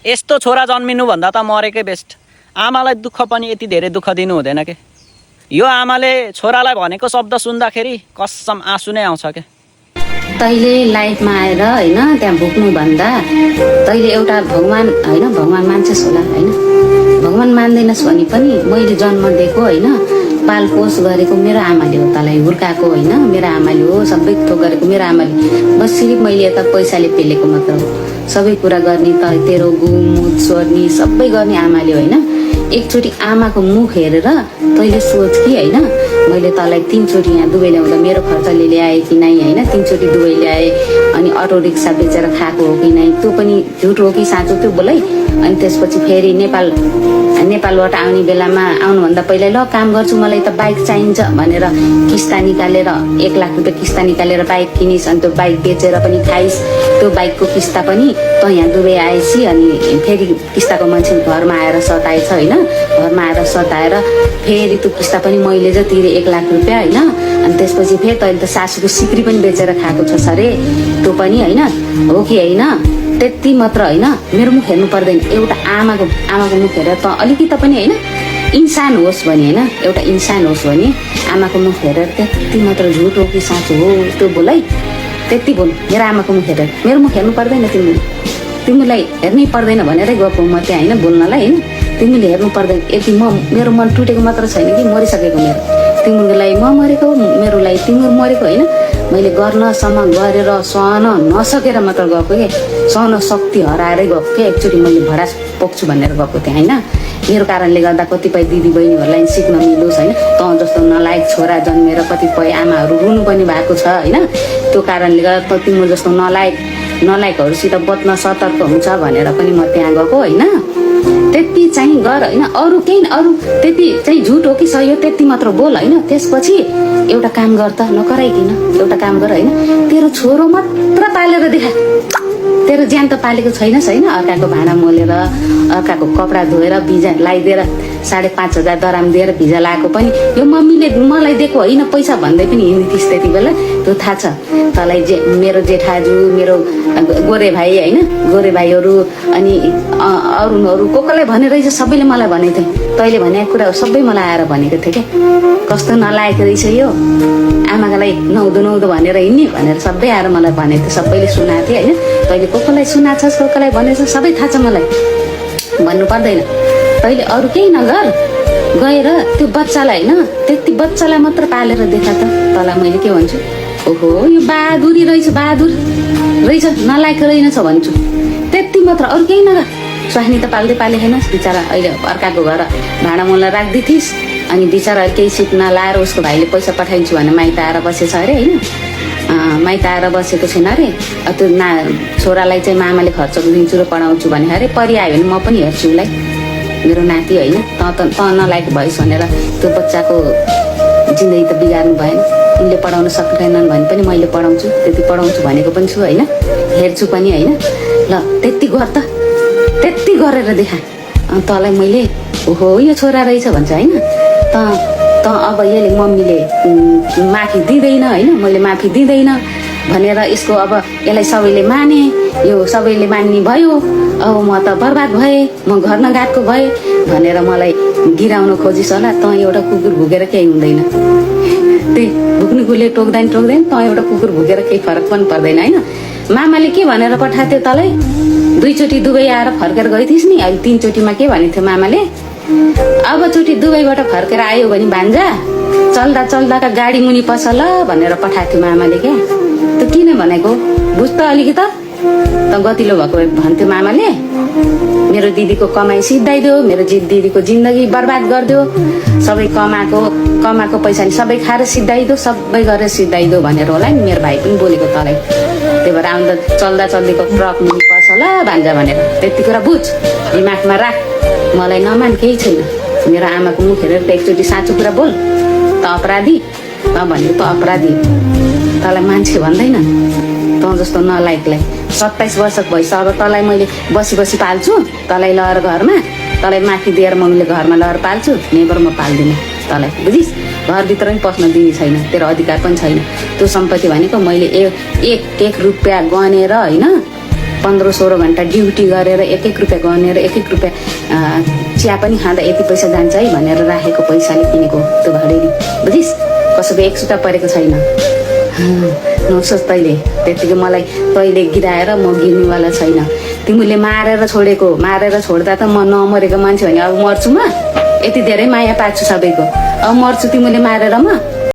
यस्तो छोरा जन्मिनुभन्दा त मरेकै बेस्ट। आमालाई दुःख पनि यति धेरै दुःख दिनु हुँदैन के। यो आमाले छोरालाई भनेको शब्द सुन्दाखेरि कसम आँसु नै आउँछ के। तैँले लाइफमा आएर होइन त्यहाँ भुक्नुभन्दा तैँले एउटा भगवान् होइन, भगवान् मान्छेस् होला होइन, भगवान् मान्दैनस् भने पनि मैले जन्म दिएको होइन, पालपोस गरेको मेरो आमाले हो, तँलाई हुर्काएको होइन मेरो आमाले हो, सबै थोक गरेको मेरो आमाले। बस सिर्फ मैले यता पैसाले पेलेको मात्र हो। सबै कुरा गर्ने त तेरो गुमुत सोर्नी सबै गर्ने आमाले होइन। एकचोटि आमाको मुख हेरेर तैँले सोच कि होइन, मैले तँलाई 3 चोटि यहाँ दुबई ल्याउँदा मेरो खर्चले ल्याएँ कि नै होइन, 3 चोटि दुबई ल्याएँ, अनि अटो रिक्सा बेचेर खाएको हो कि नै, त्यो पनि झुट हो कि साँचो त्यो बोलै। अनि त्यसपछि फेरि नेपालबाट आउने बेलामा आउनुभन्दा पहिला ल काम गर्छु मलाई त बाइक चाहिन्छ भनेर किस्ता निकालेर 1 लाख रुपियाँ किस्ता निकालेर बाइक किनिस्, अनि त्यो बाइक बेचेर पनि खाइस्। त्यो बाइकको किस्ता पनि त यहाँ दुबई आएपछि अनि फेरि किस्ताको मान्छे घरमा आएर सताएछ होइन, घरमा आएर सताएर फेरि त्यो किस्ता पनि मैले चाहिँ तिरेँ 1 लाख रुपियाँ होइन। अनि त्यसपछि फेरि तैँले त सासूको सिक्री पनि बेचेर खाएको छस् अरे, त्यो पनि होइन हो कि होइन। त्यति मात्र होइन, मेरो मुख हेर्नु पर्दैन। एउटा आमाको मुख हेरेर त अलिकति पनि होइन इन्सान होस् भने होइन, एउटा इन्सान होस् भने आमाको मुख हेरेर त्यति मात्र झुट हो कि साँचो हो त्यो बोल है, त्यति बोल। मेरो आमाको मुख हेरेर मेरो मुख हेर्नु पर्दैन, तिमीलाई हेर्नै पर्दैन भनेरै गएको म त्यहाँ होइन बोल्नलाई होइन। तिमीले हेर्नु पर्दैन, यति मेरो मन टुटेको मात्र छैन कि मरिसकेको मेरो। तिमीलाई म मरेको, मेरो लागि तिम्रो मरेको होइन। मैले गर्नसम्म गरेर सहन नसकेर मात्र गएको के, सहन शक्ति हराएरै गएको के। एकचोटि मैले भडास पोख्छु भनेर गएको थिएँ होइन। मेरो कारणले गर्दा कतिपय दिदी बहिनीहरूलाई सिक्न मिलोस् होइन। तँ जस्तो नलायक छोरा जन्मेर कतिपय आमाहरू रुनु पनि भएको छ होइन। त्यो कारणले गर्दा तिम्रो जस्तो नलायकहरूसित बच्न सतर्क हुन्छ भनेर पनि म त्यहाँ गएको होइन। त्यति चाहिँ गर होइन, अरू केही अरू त्यति चाहिँ झुट हो कि सही हो त्यति मात्र बोल होइन। त्यसपछि एउटा काम गर त नकराइकिन एउटा काम गर होइन। तेरो छोरो मात्र पालेर देखा, तेरो ज्यान त पालेको छैनस् होइन। अर्काको भाँडा मोलेर अर्काको कपडा धोएर भिजा लगाइदिएर 5,500 दराम दिएर भिजा लगाएको पनि यो मम्मीले मलाई दिएको होइन पैसा भन्दै पनि हिँड्दै थिइस् त्यति बेला। त्यो थाहा छ तँलाई। मेरो जेठाजु, मेरो गोरे भाइ होइन, गोरे भाइहरू अनि अरूहरू कसलाई भने रहेछ सबैले मलाई भनेको थिए। तैँले भनेको कुरा सबै मलाई आएर भनेको थियो क्या। कस्तो नलायक रहेछ यो, आमाको लागि नुहाउँदो भनेर हिँड्ने भनेर सबै आएर मलाई भनेको थियो, सबैले सुनाएको थियो होइन। तैँले कसलाई सुनाएको छस्, कसलाई भनेछ सबै थाहा छ मलाई, भन्नु पर्दैन। तैँले अरू केही नगर, गएर त्यो बच्चालाई होइन त्यति बच्चालाई मात्र पालेर देखा त। तँलाई मैले के भन्छु, ओहो यो बहादुरी रहेछ, बहादुर रहेछ, नलायक रहेनछ भन्छु। त्यति मात्र, अरू केही नगर। स्वास्नी त पाल्दै पाले छैनस् बिचरा। अहिले अर्काको घर भाँडा मोला राख्दै थिइस्, अनि बिचरा केही सिट नलाएर उसको भाइले पैसा पठाइदिन्छु भने माइत आएर बसेछ अरे होइन। माइत आएर बसेको छैन अरे। त्यो छोरालाई चाहिँ मामाले खर्च दिन्छु र पढाउँछु भने अरे परिआयो भने म पनि हेर्छु उसलाई, मेरो नाति होइन। त नलायक भइस् भनेर त्यो बच्चाको जिन्दगी त बिगार्नु भएन। उनले पढाउन सक्दैनन् भने पनि मैले पढाउँछु, त्यति पढाउँछु भनेको पनि छु होइन, हेर्छु पनि होइन। ल त्यति गर त, त्यति गरेर देखा। तँलाई मैले ओहो यो छोरा रहेछ भन्छ होइन। त अब यसले मम्मीले माफी दिँदैन होइन, मैले माफी दिँदैन भनेर यसको अब यसलाई सबैले माने, यो सबैले मान्ने भयो, अब म त बर्बाद भएँ, म घर नगएको भएँ भनेर मलाई गिराउन खोजिस् होला। तँ एउटा कुकुर भुकेर केही हुँदैन, त्यही भुक्नेकुले टोक्दैन तँ एउटा कुकुर भुकेर केही फरक पनि पर्दैन होइन। मामाले के भनेर पठाएको थियो तँलाई, 2 चोटि दुबई आएर फर्केर गइथिस् नि। अहिले 3 चोटिमा के भनेको थियो मामाले, अब चोटि दुबईबाट फर्केर आयो भने भान्जा चल्दा चल्दाका गाडी मुनि पस ल भनेर पठाएको थियो मामाले। क्या त किन भनेको बुझ त अलिकति त गतिलो भएको भन्थ्यो मामाले। मेरो दिदीको कमाइ सिद्धाइदियो, मेरो दिदीको जिन्दगी बर्बाद गरिदियो, सबै कमाएको पैसा नि सबै खाएर सिद्धाइदियो, सबै गरेर सिद्धाइदियो भनेर होला नि मेरो भाइ पनि बोलेको तँलाई। त्यही भएर आउँदा चल्दा चल्दीको ट्रक मुनि पर्छ ल भान्जा भनेर त्यति कुरा बुझ, दिमागमा राख। मलाई नमान केही छैन, मेरो आमाको मुख हेरेर त एकचोटि साँचो कुरा बोल। त अपराधी भनेको त अपराधी, तँलाई मान्छे भन्दैन। तँ जस्तो नलायकलाई 27 वर्षको भइस, अब तँलाई मैले बसी पाल्छु, तँलाई लगेर घरमा, तँलाई माथि दिएर मम्मीले घरमा लगेर पाल्छु, नेबर म पाल्दिनँ तँलाई, बुझिस्। घरभित्र पनि पस्न दिने छैन, तेरो अधिकार पनि छैन। त्यो सम्पत्ति भनेको मैले एक रुपियाँ गनेर होइन 15-16 घन्टा ड्युटी गरेर 1-1 रुपियाँ गनेर 1-1 रुपियाँ चिया पनि खाँदा यति पैसा जान्छ है भनेर राखेको पैसाले किनेको त्यो घडेरी बुझिस् कसैको 1 सुता परेको छैन नसोच तैँले त्यतिकै मलाई तैँले गिराएर म गिर्नेवाला छैन तिमीले मारेर छोड्दा त म नमरेको मान्छे भने अब मर्छु म यति धेरै माया पाछु सबैको अब मर्छु तिमीले मारेर म